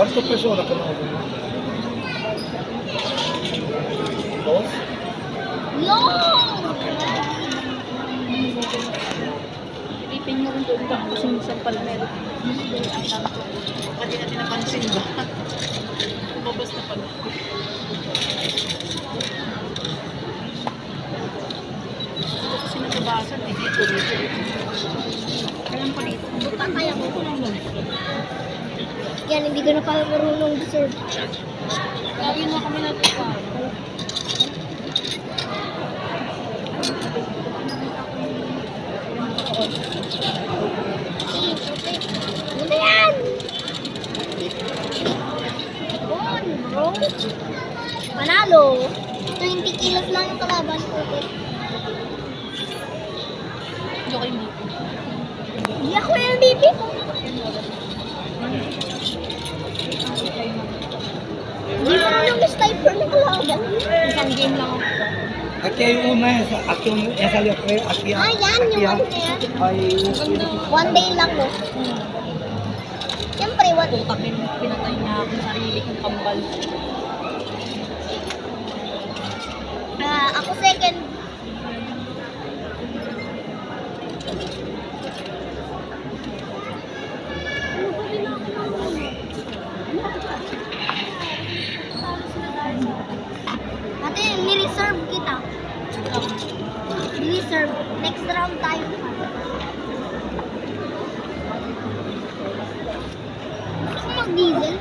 ¿Cuántas personas conocen? ¿Dos? No! Ipin mo rin doon tapos yung isang palmer. Pwede natin napansin ba? Lumabas na pala. Ito kasi natabasan eh. Dito dito. Kailan pa dito? Patay ako. Yan, hindi ko na pala marunong deserve. Lagi na kami natutuwa. Ano yan? Yun, bro. Manalo. 20 kilos lang yung kalaban ko. Hindi ko yung Hindi ako MVP. Hindi mo nung sniper ng kalaban. isang game lang ako. Aquí hay una, aquí ya salió creo, aquí. Ah, yan, aquí yung ano na yan. hay One day lang mo. Siyempre, what? Putak yung pinatay niya ako sa sarili kong kambal. Ako second. Ate, ni-reserve kita. Ni-reserve. Next round tayo. Gusto ko mag-diesel.